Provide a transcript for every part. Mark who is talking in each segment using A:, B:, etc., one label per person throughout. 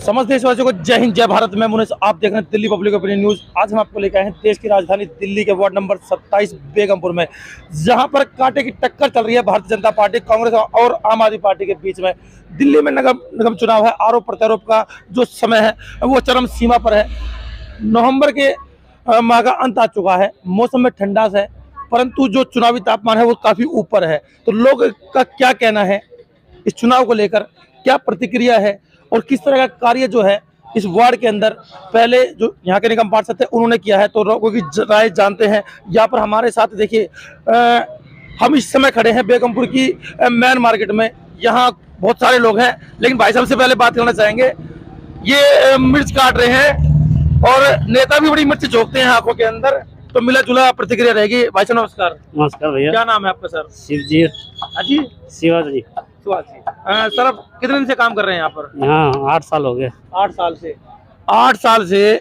A: समस्त देशवासियों को जय हिंद जय भारत। मैं मुनीस, आप देख रहे हैं दिल्ली पब्लिक ओपिनियन न्यूज। आज हम आपको लेकर आए हैं देश की राजधानी दिल्ली के वार्ड नंबर 27 बेगमपुर में, जहां पर कांटे की टक्कर चल रही है भारतीय जनता पार्टी, कांग्रेस और आम आदमी पार्टी के बीच में। दिल्ली में निगम चुनाव है। आरोप प्रत्यारोप का जो समय है वो चरम सीमा पर है। नवंबर के माह का अंत आ चुका है। मौसम में ठंडास है, परंतु जो चुनावी तापमान है वो काफी ऊपर है। तो लोग का क्या कहना है इस चुनाव को लेकर, क्या प्रतिक्रिया है और किस तरह का कार्य जो है इस वार्ड के अंदर पहले जो यहाँ के निगम पार्षद थे उन्होंने किया है, तो लोगों की राय जानते हैं। यहाँ पर हमारे साथ देखिए, हम इस समय खड़े हैं बेगमपुर की मेन मार्केट में। यहाँ बहुत सारे लोग हैं, लेकिन भाई साहब से पहले बात करना चाहेंगे। ये मिर्च काट रहे हैं और नेता भी बड़ी मिर्च झोंकते हैं आंखों के अंदर, तो मिला जुला प्रतिक्रिया रहेगी। भाई साहब नमस्कार।
B: नमस्कार भैया।
A: क्या नाम है आपका सर?
B: शिवजी।
A: अजी
B: शिवाजी जी।
A: सर आप कितने दिन से काम कर रहे हैं यहाँ पर?
B: हाँ 8 साल हो गए।
A: 8 साल से। 8 साल से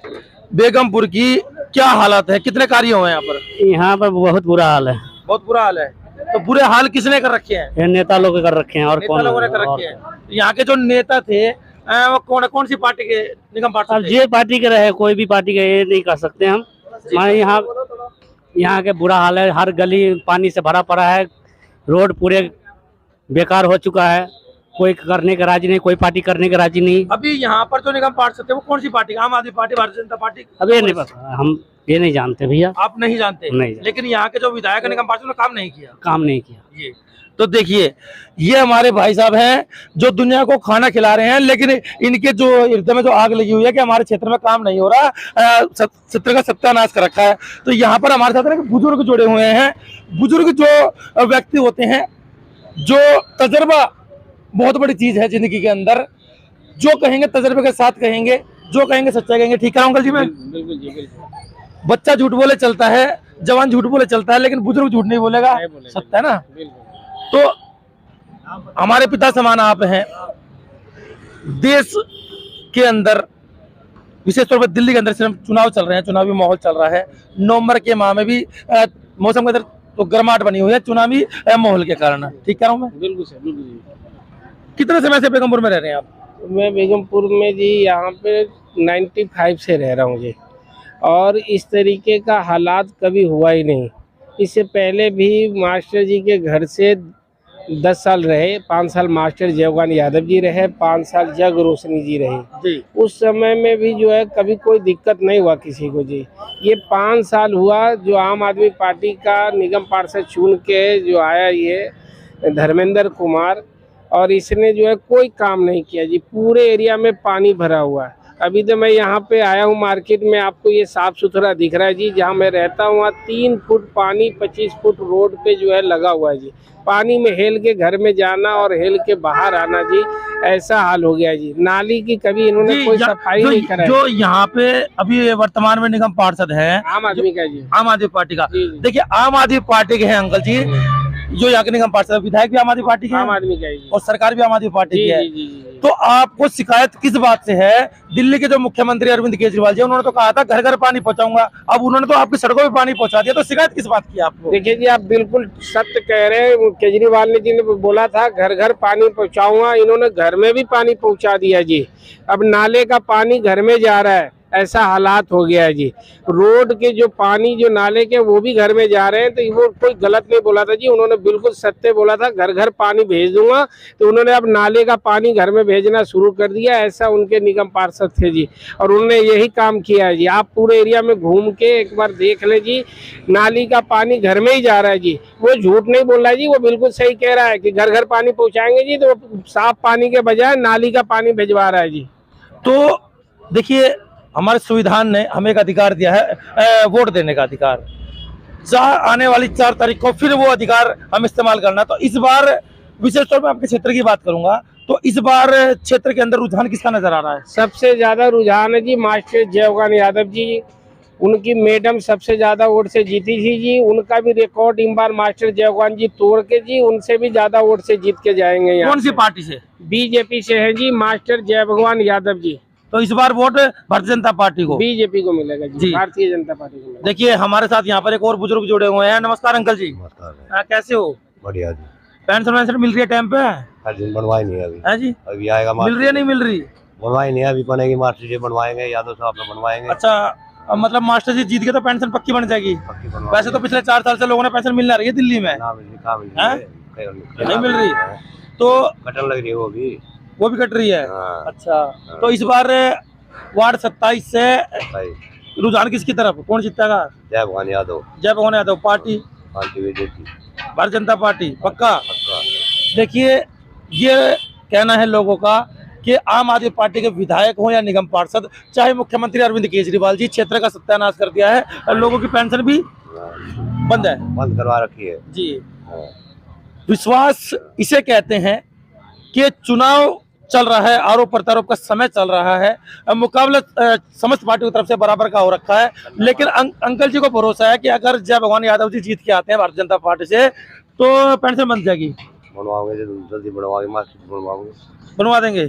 A: बेगमपुर की क्या हालत है? कितने कार्य हुए हैं यहाँ पर?
B: यहाँ पर बहुत बुरा हाल है।
A: बहुत बुरा हाल है। तो बुरे हाल किसने कर रखे हैं?
B: ये नेता लोग कर रखे हैं। और
A: नेता
B: कौन
A: लोगों ने कर रखे हैं। यहाँ के जो नेता थे वो कौन सी पार्टी के निगम
B: अब
A: पार्षद थे?
B: जे पार्टी के रहे, कोई भी पार्टी के, ये नहीं कर सकते हम। हमारे यहाँ के बुरा हाल है। हर गली पानी से भरा पड़ा है। रोड पूरे बेकार हो चुका है। कोई करने का राजी नहीं, कोई पार्टी करने का राजी नहीं।
A: अभी यहाँ पर जो निगम पार्षद थे वो कौन सी पार्टी? आम आदमी पार्टी, भारतीय जनता पार्टी?
B: अब ये नहीं पता, हम ये नहीं जानते भैया।
A: आप नहीं जानते?
B: नहीं जानते।
A: लेकिन यहाँ के जो विधायक निगम पार्षद ने काम नहीं किया।
B: काम नहीं किया।
A: ये तो देखिए, ये हमारे भाई साहब हैं जो दुनिया को खाना खिला रहे हैं, लेकिन इनके जो हृदय में जो आग लगी हुई है कि हमारे क्षेत्र में काम नहीं हो रहा, क्षेत्र का सत्यानाश कर रखा है। तो यहाँ पर हमारे साथ बुजुर्ग जुड़े हुए हैं। बुजुर्ग जो व्यक्ति होते हैं, जो तजर्बा बहुत बड़ी चीज है जिंदगी के अंदर, जो कहेंगे तजर्बे के साथ कहेंगे, जो कहेंगे सच्चा कहेंगे। ठीक है अंकल जी? मैं
B: बिल्कुल जी, बिल्कुल।
A: बच्चा झूठ बोले चलता है, जवान झूठ बोले चलता है, लेकिन बुजुर्ग झूठ नहीं बोलेगा। सत्य है ना? तो हमारे पिता समान आप हैं। देश के अंदर, विशेष तौर पर दिल्ली के अंदर सिर्फ चुनाव चल रहे हैं, चुनावी माहौल चल रहा है। नवंबर के माह में भी मौसम के अंदर तो गर्माहट बनी हुई है चुनावी माहौल के कारण। ठीक कह रहा हूँ मैं?
B: बिल्कुल सर, बिल्कुल।
A: कितने समय से बेगमपुर में रह रहे हैं आप?
C: मैं बेगमपुर में जी यहाँ पे 95 से रह रहा हूँ जी, और इस तरीके का हालात कभी हुआ ही नहीं। इससे पहले भी मास्टर जी के घर से 10 साल रहे। 5 साल मास्टर जयवान यादव जी रहे, 5 साल जग रोशनी जी रहे
A: जी।
C: उस समय में भी जो है कभी कोई दिक्कत नहीं हुआ किसी को जी। ये 5 साल हुआ जो आम आदमी पार्टी का निगम पार्षद चुन के जो आया ये धर्मेंद्र कुमार, और इसने जो है कोई काम नहीं किया जी। पूरे एरिया में पानी भरा हुआ है। अभी तो मैं यहाँ पे आया हूँ मार्केट में, आपको ये साफ सुथरा दिख रहा है जी। जहाँ मैं रहता हूँ वहाँ 3 फुट पानी 25 फुट रोड पे जो है लगा हुआ है जी। पानी में हेल के घर में जाना और हेल के बाहर आना जी, ऐसा हाल हो गया जी। नाली की कभी इन्होंने कोई सफाई नहीं कराई।
A: जो यहाँ पे अभी वर्तमान में निगम पार्षद है
C: आम आदमी का जी,
A: आम आदमी पार्टी का।
C: जी।
A: देखिए, आम आदमी पार्टी के हैं अंकल जी जो यहाँ के निगम पार्षद, विधायक भी आम आदमी पार्टी के हैं,
C: आम आदमी का जी,
A: और सरकार भी आम आदमी पार्टी की है।
C: जी, जी, जी।
A: तो आपको शिकायत किस बात से है? दिल्ली के जो मुख्यमंत्री अरविंद केजरीवाल जी, उन्होंने तो कहा था घर घर पानी पहुंचाऊंगा। अब उन्होंने तो आपकी सड़कों पे पानी पहुंचा दिया, तो शिकायत किस बात की आपको?
C: देखिए जी, आप बिल्कुल सत्य कह रहे हैं। केजरीवाल जी ने बोला था घर घर पानी पहुंचाऊंगा, इन्होंने घर में भी पानी पहुंचा दिया जी। अब नाले का पानी घर में जा रहा है, ऐसा हालात हो गया है जी। रोड के जो पानी जो नाले के वो भी घर में जा रहे हैं। तो वो कोई गलत नहीं बोला था जी, उन्होंने बिल्कुल सत्य बोला था, घर घर पानी भेज दूंगा। तो उन्होंने अब नाले का पानी घर में भेजना शुरू कर दिया। ऐसा उनके निगम पार्षद थे जी, और उन्होंने यही काम किया है जी। आप पूरे एरिया में घूम के एक बार देख ले जी, नाली का पानी घर में ही जा रहा है जी। वो झूठ नहीं बोल रहा है जी, वो बिल्कुल सही कह रहा है कि घर घर पानी पहुँचाएंगे जी। तो साफ पानी के बजाय नाली का पानी भिजवा रहा है जी।
A: तो देखिए, हमारे संविधान ने हमें एक अधिकार दिया है, वोट देने का अधिकार। आने वाली 4 तारीख को फिर वो अधिकार हम इस्तेमाल करना। तो इस बार विशेष तौर पर आपके क्षेत्र की बात करूंगा, तो इस बार क्षेत्र के अंदर रुझान किसका नजर आ रहा है?
C: सबसे ज्यादा रुझान है जी मास्टर जयवान यादव जी। उनकी मैडम सबसे ज्यादा वोट से जीती थी जी। उनका भी record in bar master Jaivana जी तोड़ के जी उनसे भी ज्यादा वोट से जीत के जाएंगे। यहाँ
A: कौन सी पार्टी से?
C: बीजेपी से है जी मास्टर जयवान यादव जी।
A: तो इस बार वोट भारतीय जनता पार्टी को,
C: बीजेपी को मिलेगा जी, भारतीय जनता पार्टी को मिलेगा।
A: देखिए, हमारे साथ यहाँ पर एक और बुजुर्ग जुड़े हुए हैं। नमस्कार अंकल जी।
D: नमस्कार।
A: कैसे हो?
D: बढ़िया जी।
A: पेंशन वेंशन मिल रही है टाइम पे?
D: हर दिन बनवाई नहीं है अभी।
A: है जी?
D: अभी आएगा।
A: मिल रही है नहीं मिल रही?
D: बनवाई नहीं है, अभी बनेगी, मास्टर जी बनवाएंगे, यादव साहब तो बनवाएंगे।
A: अच्छा, मतलब मास्टर जी जीत के तो पेंशन पक्की बन जाएगी।
D: पक्की बनवा
A: वैसे तो पिछले 4 साल से लोगों ने पेंशन मिल रही है दिल्ली में,
D: ना मिल रही, कहाँ मिल
A: हैं?
D: रही है?
A: नहीं मिल रही, तो
D: कटन लग रही है
A: वो भी कट रही है।
D: हाँ।
A: अच्छा, तो इस बार वार्ड 27 से
D: भाई
A: रुझान किसकी तरफ, कौन जीतेगा?
D: जय भगवान यादव,
A: जय भगवान Yadav party,
D: party BJP
A: Bharatiya Janata party पक्का।
D: पक्का।
A: देखिए, ये कहना है लोगों का कि आम आदमी पार्टी के विधायक हो या निगम पार्षद, चाहे मुख्यमंत्री अरविंद केजरीवाल जी, क्षेत्र का सत्यानाश कर दिया है और लोगों की पेंशन भी बंद है,
D: बंद करवा रखी है
A: जी।
D: हाँ।
A: विश्वास इसे कहते हैं कि चुनाव चल रहा है, आरोप प्रत्यारोप का समय चल रहा है, मुकाबला समस्त पार्टियों की तरफ से बराबर का हो रखा है, लेकिन अंकल जी को भरोसा है कि अगर जय भगवान यादव जी जीत के आते हैं भारतीय जनता पार्टी से तो पेंशन बन जाएगी।
D: बनवाओगे, जल्दी बनवाओगे, मास्टर बनवाओगे,
A: बनवा देंगे।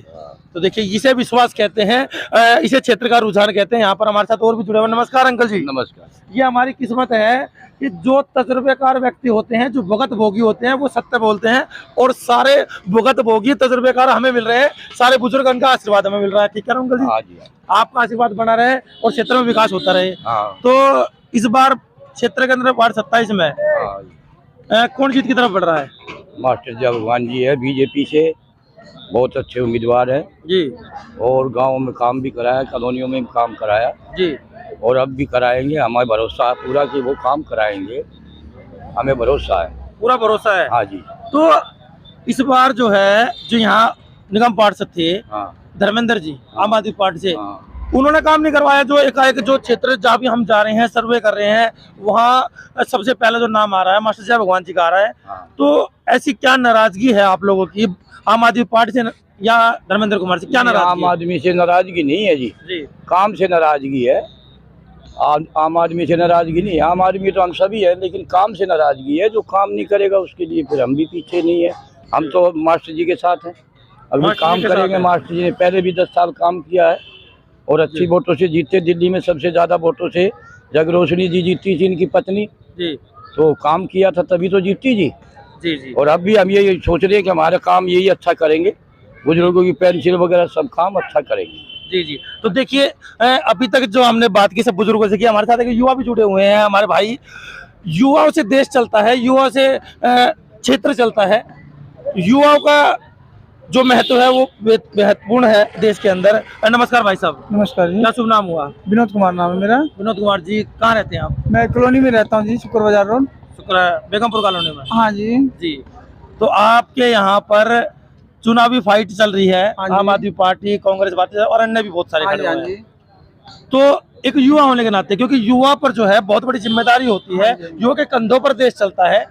A: तो देखिए, इसे विश्वास कहते हैं, इसे क्षेत्र का रुझान कहते हैं। यहाँ पर हमारे साथ और भी जुड़े हुए। नमस्कार अंकल जी।
E: नमस्कार।
A: ये हमारी किस्मत है कि जो तजुर्बेकार व्यक्ति होते हैं, जो भुगत भोगी होते हैं, वो सत्य बोलते हैं, और सारे भुगत भोगी तजुर्बेकार हमें मिल रहे हैं, सारे बुजुर्ग का आशीर्वाद हमें मिल रहा है। ठीक है अंकल जी?
E: हाँ जी,
A: आपका आशीर्वाद बना रहे और क्षेत्र में विकास होता रहे।
E: हाँ,
A: तो इस बार क्षेत्र के अंदर वार्ड 27 में
E: हाँ।
A: कौन जीत की तरफ बढ़ रहा है?
E: मास्टर जय भगवान जी है, बीजेपी से बहुत अच्छे उम्मीदवार है
A: जी
E: और गांव में काम भी कराया, कॉलोनियों में भी काम कराया
A: जी,
E: और अब भी कराएंगे। हमें भरोसा है पूरा कि वो काम कराएंगे, हमें भरोसा है,
A: पूरा भरोसा है।
E: हाँ जी।
A: तो इस बार जो है, जो यहाँ निगम पार्षद थे
E: हाँ,
A: धर्मेंद्र जी, आम आदमी पार्टी से,
E: हाँ।
A: उन्होंने काम नहीं करवाया। जो एकाएक जो क्षेत्र जहाँ भी हम जा रहे हैं, सर्वे कर रहे हैं, वहाँ सबसे पहले जो नाम आ रहा है मास्टर जय भगवान जी का आ रहा है।
E: हाँ।
A: तो ऐसी क्या नाराजगी है आप लोगों की आम आदमी पार्टी से या धर्मेंद्र कुमार से? क्या नाराजगी
E: आम आदमी से नाराजगी नहीं है जी,
A: जी,
E: काम से नाराजगी है। आम आदमी से नाराजगी नहीं है, आम आदमी तो हम सभी है, लेकिन काम से नाराजगी है। जो काम नहीं करेगा उसके लिए फिर हम भी पीछे नहीं है, हम तो मास्टर जी के साथ हैं। अभी
A: मास्टर
E: काम
A: जी के साथ
E: करेंगे।
A: हैं।
E: मास्टर जी ने पहले भी 10 साल काम किया है और अच्छी वोटों से जीते, दिल्ली में सबसे ज्यादा वोटों से जगरोशनी जी जीती थी, इनकी पत्नी,
A: जी
E: तो काम किया था तभी तो जीती जी।
A: जी जी,
E: और अब भी हम यही सोच रहे हैं कि हमारा काम यही अच्छा करेंगे, बुजुर्गों की पेंशन वगैरह सब काम अच्छा करेंगे।
A: जी जी। तो देखिए, अभी तक जो हमने बात की सब बुजुर्गों से की, हमारे साथ एक युवा भी जुड़े हुए हैं हमारे भाई। युवाओं से देश चलता है, युवा से क्षेत्र चलता है। युवाओं का जो महत्व है वो महत्वपूर्ण है देश के अंदर। नमस्कार भाई साहब।
F: नमस्कार जी,
A: क्या शुभ नाम हुआ?
F: विनोद कुमार नाम है मेरा।
A: विनोद कुमार जी, कहाँ रहते हैं आप?
F: मैं कॉलोनी में रहता हूँ जी, शुक्र बाजार रोड।
A: शुक्र है, बेगमपुर कॉलोनी में।
F: हाँ जी।
A: जी, तो आपके यहाँ पर चुनावी फाइट चल रही है,
F: हाँ जी।
A: आम आदमी पार्टी, कांग्रेस पार्टी और अन्य भी बहुत सारे
F: हाँ
A: खड़े
F: जी, हाँ
A: हुए हैं।
F: जी।
A: तो एक युवा होने के नाते, क्योंकि युवा पर जो है बहुत बड़ी जिम्मेदारी होती है,
F: हाँ जी।
A: युवा के कंधों पर देश चलता है।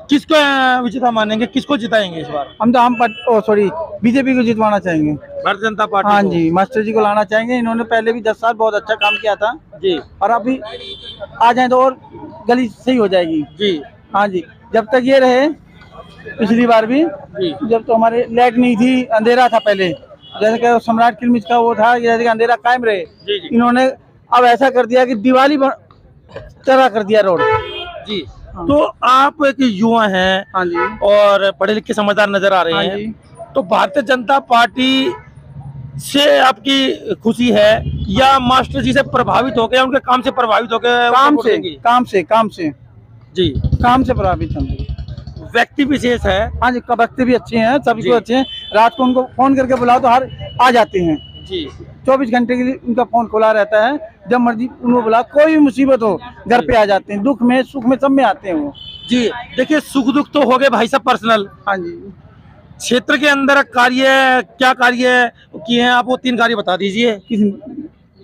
A: किसको विजेता मानेंगे, किसको जिताएंगे इस बार?
F: हम तो सॉरी बीजेपी को जितवाना चाहेंगे।
A: भारतीय जनता पार्टी
F: हाँ
A: को?
F: जी, मास्टर जी को लाना चाहेंगे। इन्होंने पहले भी 10 साल बहुत अच्छा काम किया था
A: जी
F: और अभी आ जाए तो और गली सही हो जाएगी।
A: जी
F: हाँ जी, जब तक ये रहे, पिछली बार भी
A: जी
F: जब तो हमारे लाइट नहीं थी, अंधेरा था पहले, जैसे कि सम्राट किलमिच का वो था, जैसे कि अंधेरा कायम रहे।
A: जी जी
F: इन्होंने अब ऐसा कर दिया कि दिवाली तरह कर दिया रोड।
A: जी। तो आप एक युवा हैं
F: हाँ जी,
A: और पढ़े लिखे समझदार नजर आ रहे
F: हाँ
A: हैं,
F: जी।
A: तो भारतीय जनता पार्टी से आपकी खुशी है या मास्टर जी से प्रभावित होकर या उनके काम से प्रभावित होकर
F: काम
A: वोट
F: से
A: देंगी?
F: काम से
A: जी,
F: काम से प्रभावित हम।
A: व्यक्ति विशेष है।
F: हाँ जी, वक्ति भी अच्छे हैं, सभी
A: जी।
F: को अच्छे हैं। रात को उनको फोन करके बुलाओ तो हर आ जाते हैं।
A: जी
F: 24 घंटे के लिए उनका फोन खुला रहता है, जब मर्जी उनको बुला, कोई भी मुसीबत हो घर पे आ जाते हैं। दुख में सुख में सब में आते हैं वो।
A: जी। देखिए, सुख दुख तो हो गए भाई साहब पर्सनल।
F: हाँ जी,
A: क्षेत्र के अंदर क्या कार्य किए हैं आप, वो 3 कार्य बता दीजिए।
F: किसी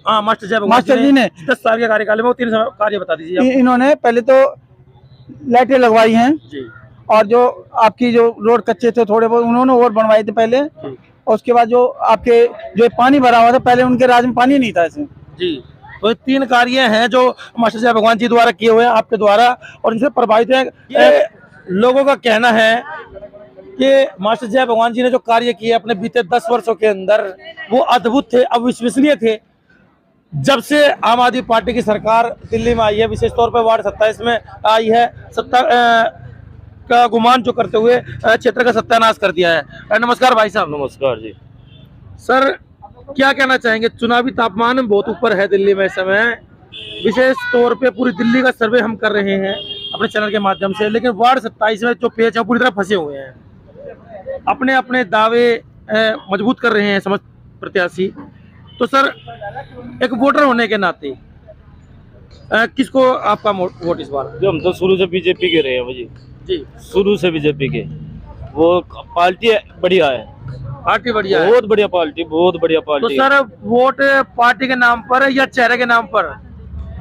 A: हाँ, मास्टर जय भगवान
F: मास्टर जी ने
A: 10 साल के कार्यकाल में वो 3 कार्य बता दीजिए आप।
F: इन्होंने पहले तो लाइटें लगवाई हैं
A: जी
F: और जो आपकी जो रोड कच्चे थे थोड़े बहुत उन्होंने और बनवाए थे पहले। और उसके बाद जो आपके जो पानी भरा हुआ था, पहले उनके राज में पानी नहीं था ऐसे।
A: जी। तो ये 3 कार्य हैं जो मास्टर जय भगवान जी द्वारा किए हुए हैं, आपके द्वारा, और इनसे प्रभावित हैं। ये लोगों का कहना है कि मास्टर जय भगवान जी ने जो कार्य किए अपने बीते 10 वर्षों के अंदर, वो अद्भुत थे, अविश्वसनीय थे। जब से आम आदमी पार्टी की सरकार दिल्ली में आई है, विशेष तौर पर वार्ड 27 में आई है, सत्ता का गुमान जो करते हुए क्षेत्र का सत्यानाश कर दिया है। नमस्कार भाई साहब।
G: नमस्कार जी।
A: सर क्या कहना चाहेंगे, चुनावी तापमान बहुत ऊपर है दिल्ली में इस समय, विशेष तौर पे पूरी दिल्ली का सर्वे हम कर रहे हैं अपने चैनल के माध्यम से, लेकिन वार्ड 27 में जो पेच है पूरी तरह फंसे हुए हैं, अपने अपने दावे मजबूत कर रहे हैं समस्त प्रत्याशी। तो सर एक वोटर होने के नाते किसको आपका वोट इस बार?
G: जो हम तो शुरू से बीजेपी के रहे हैं भाई
A: जी,
G: शुरू से बीजेपी के। वो पार्टी बढ़िया है,
A: पार्टी बढ़िया है।
G: बहुत बढ़िया पार्टी, बहुत बढ़िया
A: तो
G: पार्टी।
A: सर वोट पार्टी के नाम पर या चेहरे के नाम पर?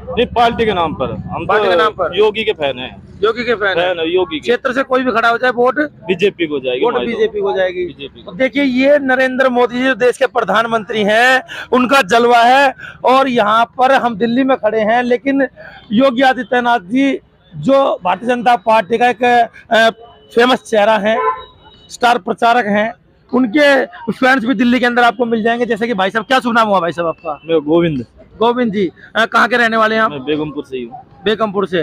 G: नहीं, पार्टी के नाम पर। हम
A: पार्टी के नाम पर।
G: तो योगी के फैन हैं,
A: योगी के फैन है।
G: योगी के।
A: क्षेत्र से कोई भी खड़ा हो जाए वोट
G: बीजेपी को जाएगी,
A: वोट बीजेपी को जाएगी।
G: बीजेपी
A: तो देखिए ये नरेंद्र मोदी जी जो देश के प्रधानमंत्री हैं, उनका जलवा है। और यहाँ पर हम दिल्ली में खड़े हैं, लेकिन योगी आदित्यनाथ जी जो भारतीय जनता पार्टी का एक फेमस चेहरा है, स्टार प्रचारक हैं, उनके फैंस भी दिल्ली के अंदर आपको मिल जाएंगे। जैसे कि भाई साहब, क्या शुभ नाम हुआ भाई साहब आपका?
G: मैं गोविंद,
A: गोविंद जी, कहाँ के रहने वाले हैं आप?
G: मैं बेगमपुर से ही हूँ।
A: बेगमपुर से।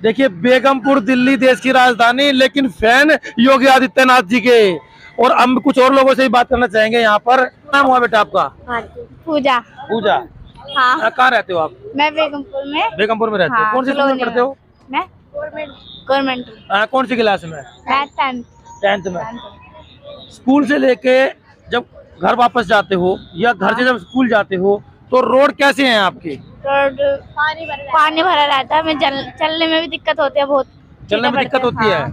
A: देखिए बेगमपुर दिल्ली देश की राजधानी, लेकिन फैन योगी आदित्यनाथ जी के। और हम कुछ और लोगों से ही बात करना चाहेंगे यहाँ पर। नाम हुआ बेटा आपका?
H: पूजा।
A: पूजा,
H: हाँ,
A: कहाँ रहते हो आप?
H: मैं बेगमपुर में।
A: बेगमपुर में रहते हो।
H: हाँ,
A: कौन सी स्कूल में पढ़ते हो?
H: मैं गवर्नमेंट।
A: कौन सी क्लास में?
H: मैं 10th
A: 10th में। स्कूल से लेके जब घर वापस जाते हो या घर से जब स्कूल जाते हो तो रोड कैसे हैं आपकी?
H: रोड पानी भरा रहता है, मैं चलने में भी दिक्कत होती है बहुत।
A: चलने में दिक्कत होती है।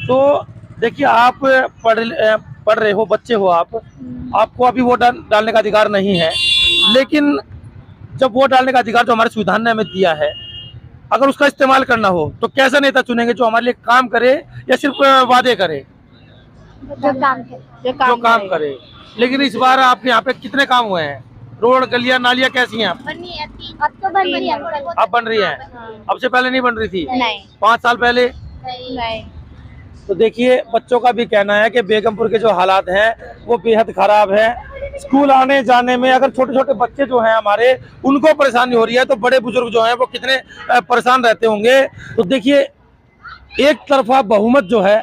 A: तो देखिए आप पढ़ रहे हो, बच्चे हो आप, आपको अभी वोट डालने का अधिकार नहीं है, लेकिन जब वोट डालने का अधिकार जो हमारे संविधान ने हमें दिया है, अगर उसका इस्तेमाल करना हो तो कैसा नेता चुनेंगे जो हमारे लिए काम करे या सिर्फ वादे करे? जो काम करे। लेकिन इस बार आपके यहाँ पे कितने काम हुए हैं? रोड, गलियां, नालियां कैसी हैं?
H: अब तो बन रही है।
A: अब बन रही है। अब से पहले नहीं बन रही थी?
H: नहीं।
A: 5 साल पहले?
H: नहीं।
A: तो देखिए बच्चों का भी कहना है कि बेगमपुर के जो हालात हैं वो बेहद खराब है। स्कूल आने जाने में अगर छोटे छोटे बच्चे जो हैं हमारे, उनको परेशानी हो रही है, तो बड़े बुजुर्ग जो हैं वो कितने परेशान रहते होंगे। तो देखिए एक तरफा बहुमत जो है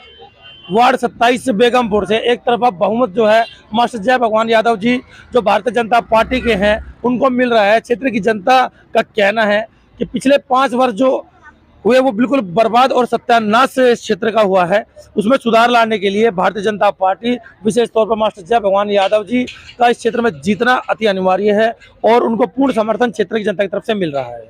A: वार्ड 27 से बेगमपुर से, एक तरफा बहुमत जो है मास्टर जय भगवान यादव जी जो भारतीय जनता पार्टी के हैं उनको मिल रहा है। क्षेत्र की जनता का कहना है कि पिछले 5 वर्ष जो हुए वो बिल्कुल बर्बाद और सत्यानाश इस क्षेत्र का हुआ है। उसमें सुधार लाने के लिए भारतीय जनता पार्टी, विशेष तौर पर मास्टर जय भगवान यादव जी का इस क्षेत्र में जीतना अति अनिवार्य है और उनको पूर्ण समर्थन क्षेत्र की जनता की तरफ से मिल रहा है।